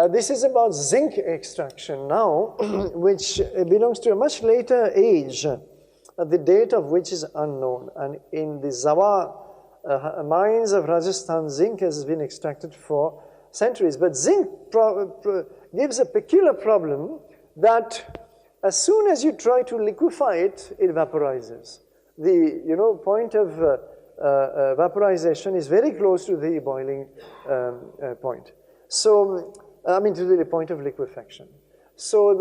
This is about zinc extraction now, which belongs to a much later age, the date of which is unknown. And in the Zawa mines of Rajasthan, zinc has been extracted for centuries. But zinc gives a peculiar problem that as soon as you try to liquefy it, it vaporizes. The point of vaporization is very close to the boiling point. So, I mean, to the point of liquefaction. So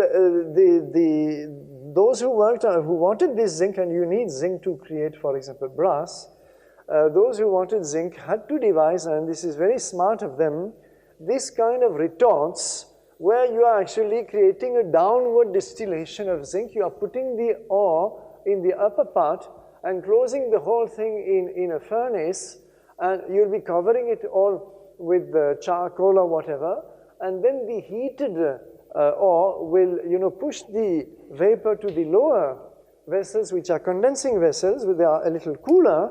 those who wanted this zinc, and you need zinc to create, for example, brass, those who wanted zinc had to devise, and this is very smart of them, this kind of retorts where you are actually creating a downward distillation of zinc. You are putting the ore in the upper part and closing the whole thing in a furnace, and you'll be covering it all with charcoal or whatever, and then the heated ore will push the vapor to the lower vessels, which are condensing vessels, they are a little cooler,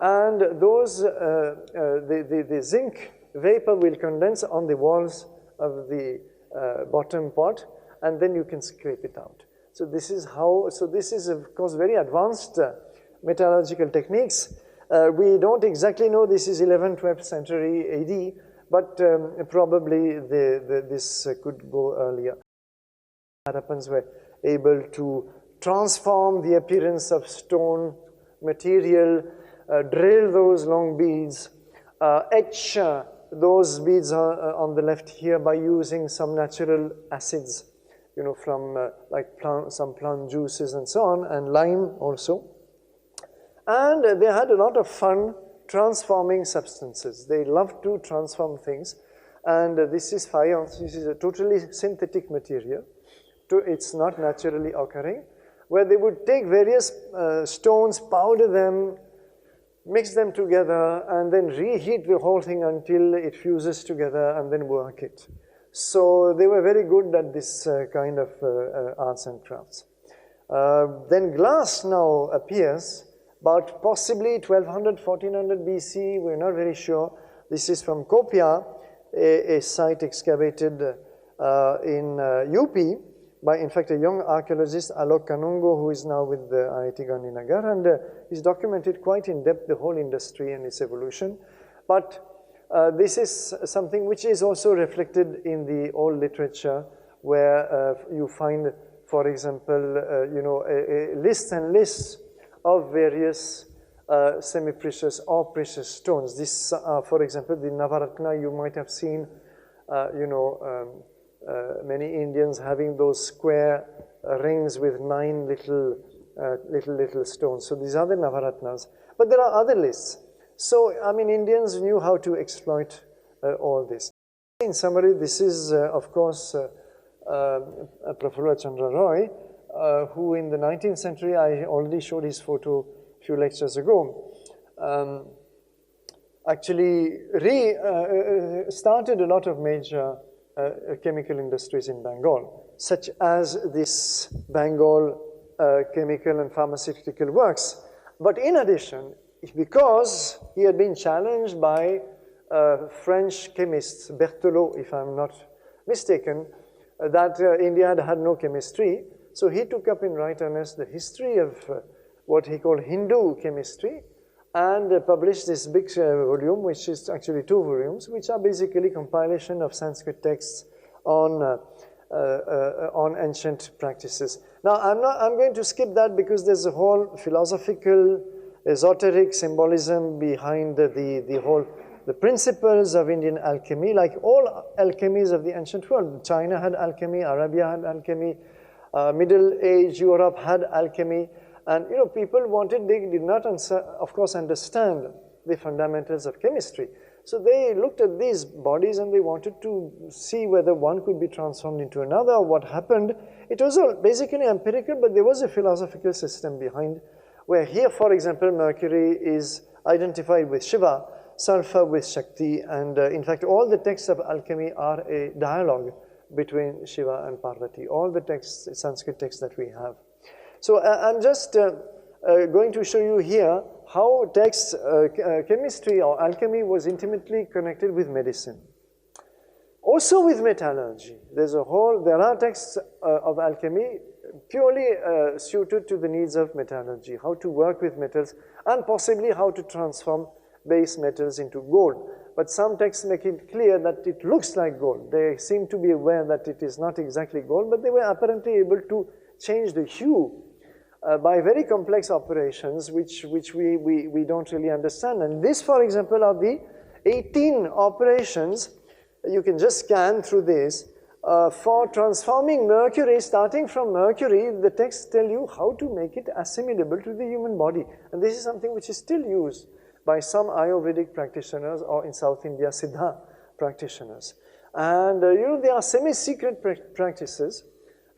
and those the zinc vapor will condense on the walls of the bottom pot, and then you can scrape it out. So this is how, so this is of course very advanced metallurgical techniques. We don't exactly know this is 11th, 12th century AD, but probably this could go earlier. Harappans were able to transform the appearance of stone material, drill those long beads, etch those beads on the left here by using some natural acids, from some plant juices and so on, and lime also. And they had a lot of fun transforming substances. They loved to transform things. And this is faience. This is a totally synthetic material. It's not naturally occurring, where they would take various stones, powder them, mix them together, and then reheat the whole thing until it fuses together, and then work it. So they were very good at this kind of arts and crafts. Then glass now appears, but possibly 1200, 1400 BC, we're not very sure. This is from Kopia, a site excavated in UP by, in fact, a young archaeologist, Alok Kanungo, who is now with the IIT Gandhinagar, and he's documented quite in depth the whole industry and its evolution. But this is something which is also reflected in the old literature, where you find, for example, lists and lists of various semi-precious or precious stones. This, for example, the Navaratna, you might have seen, many Indians having those square rings with 9 little stones. So these are the Navaratnas. But there are other lists. So, I mean, Indians knew how to exploit all this. In summary, this is, of course, Prafulla Chandra Roy, who in the 19th century, I already showed his photo a few lectures ago, actually started a lot of major chemical industries in Bengal, such as this Bengal Chemical and Pharmaceutical Works. But in addition, because he had been challenged by French chemists, Berthelot, if I'm not mistaken, that India had no chemistry, so he took up in right earnest the history of what he called Hindu chemistry, and published this big volume, which is actually 2 volumes, which are basically compilation of Sanskrit texts on ancient practices. Now, I'm going to skip that because there's a whole philosophical, esoteric symbolism behind the principles of Indian alchemy, like all alchemies of the ancient world. China had alchemy, Arabia had alchemy, Middle Age Europe had alchemy. And people they did not, of course, understand the fundamentals of chemistry. So they looked at these bodies and they wanted to see whether one could be transformed into another, or what happened. It was all basically empirical, but there was a philosophical system behind, where here, for example, mercury is identified with Shiva, sulfur with Shakti, and in fact, all the texts of alchemy are a dialogue between Shiva and Parvati, all the texts, Sanskrit texts that we have. So I'm just going to show you here how chemistry or alchemy was intimately connected with medicine. Also with metallurgy, there are texts of alchemy purely suited to the needs of metallurgy, how to work with metals and possibly how to transform base metals into gold. But some texts make it clear that it looks like gold. They seem to be aware that it is not exactly gold, but they were apparently able to change the hue by very complex operations which we don't really understand. And this, for example, are the 18 operations. You can just scan through this. For transforming mercury, starting from mercury, the texts tell you how to make it assimilable to the human body. And this is something which is still used by some Ayurvedic practitioners, or in South India, Siddha practitioners. And they are semi-secret practices.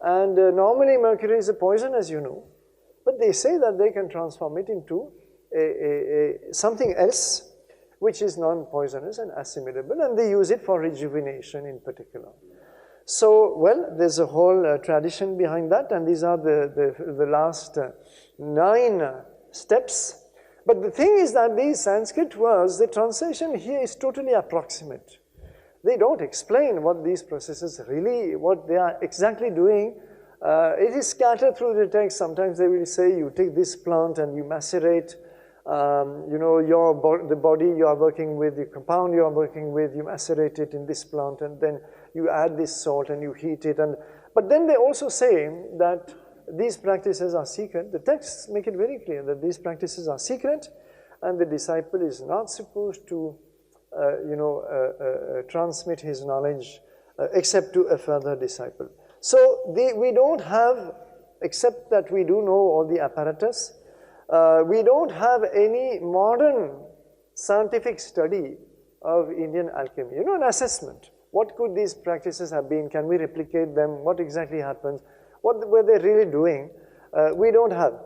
And normally mercury is a poison, as you know. But they say that they can transform it into something else which is non-poisonous and assimilable, and they use it for rejuvenation in particular. So, well, there's a whole tradition behind that, and these are the last 9 steps. But the thing is that these Sanskrit words, the translation here is totally approximate. They don't explain what these processes really, what they are exactly doing. It is scattered through the text. Sometimes they will say, you take this plant and you macerate, the body you are working with, the compound you are working with, you macerate it in this plant, and then you add this salt and you heat it. But then they also say that these practices are secret. The texts make it very clear that these practices are secret, and the disciple is not supposed to, transmit his knowledge except to a further disciple. So we don't have, except that we do know all the apparatus, we don't have any modern scientific study of Indian alchemy. An assessment. What could these practices have been? Can we replicate them? What exactly happens? What were they really doing? We don't have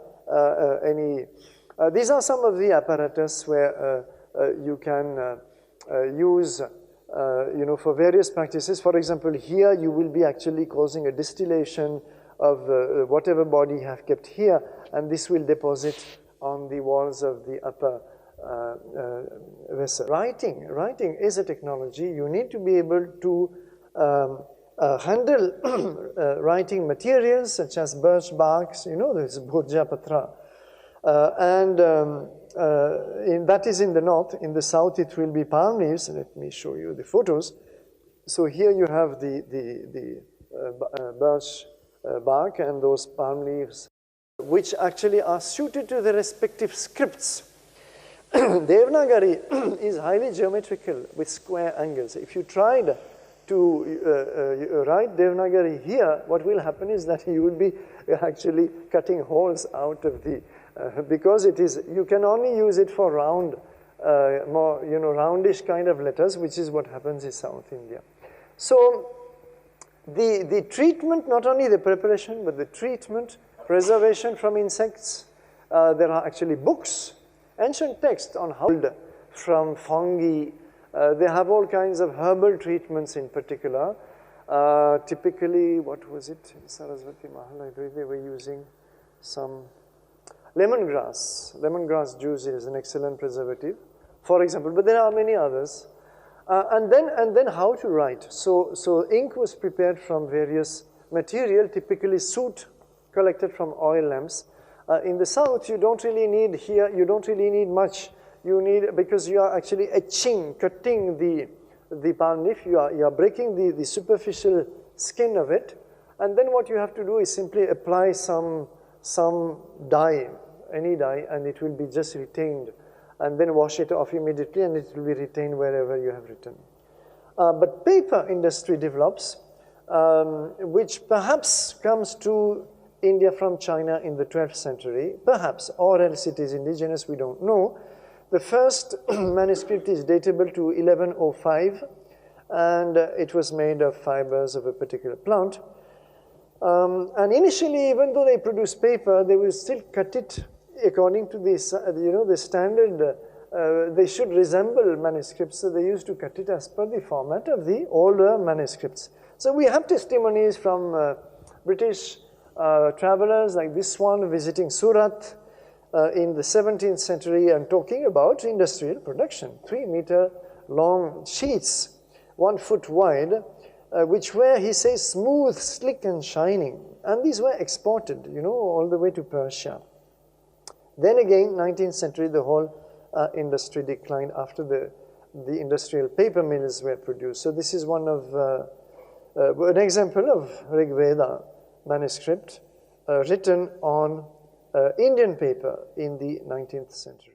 any. These are some of the apparatus where you can use, for various practices. For example, here you will be actually causing a distillation of whatever body you have kept here, and this will deposit on the walls of the upper vessel. Writing is a technology. You need to be able to handle writing materials such as birch barks, there's Bhurja Patra. That is in the north. In the south, it will be palm leaves. Let me show you the photos. So here you have the birch bark and those palm leaves, which actually are suited to the respective scripts. Devanagari is highly geometrical with square angles. If you tried to write Devanagari here, what will happen is that you will be actually cutting holes out of the, because it is, you can only use it for round, more, roundish kind of letters, which is what happens in South India. So the treatment, not only the preparation, but the treatment, preservation from insects. There are actually books, ancient texts on how from fungi. They have all kinds of herbal treatments in particular. Typically, what was it? In Saraswati Mahal, they were using some lemongrass. Lemongrass juice is an excellent preservative, for example, but there are many others. And then how to write. So ink was prepared from various material, typically soot collected from oil lamps. In the south, you don't really need much. You need, because you are actually etching, cutting the palm leaf, you are breaking the superficial skin of it, and then what you have to do is simply apply some dye, any dye, and it will be just retained, and then wash it off immediately, and it will be retained wherever you have written. But paper industry develops, which perhaps comes to India from China in the 12th century, perhaps, or else it is indigenous, we don't know. The first manuscript is datable to 1105, and it was made of fibers of a particular plant. And initially, even though they produced paper, they will still cut it according to this, the standard. They should resemble manuscripts, so they used to cut it as per the format of the older manuscripts. So we have testimonies from British travelers like this one visiting Surat in the 17th century and talking about industrial production. 3-meter long sheets, 1 foot wide, which were, he says, smooth, slick, and shining. And these were exported, you know, all the way to Persia. Then again, 19th century, the whole industry declined after the industrial paper mills were produced. So this is one of an example of Rig Veda manuscript written on Indian paper in the 19th century.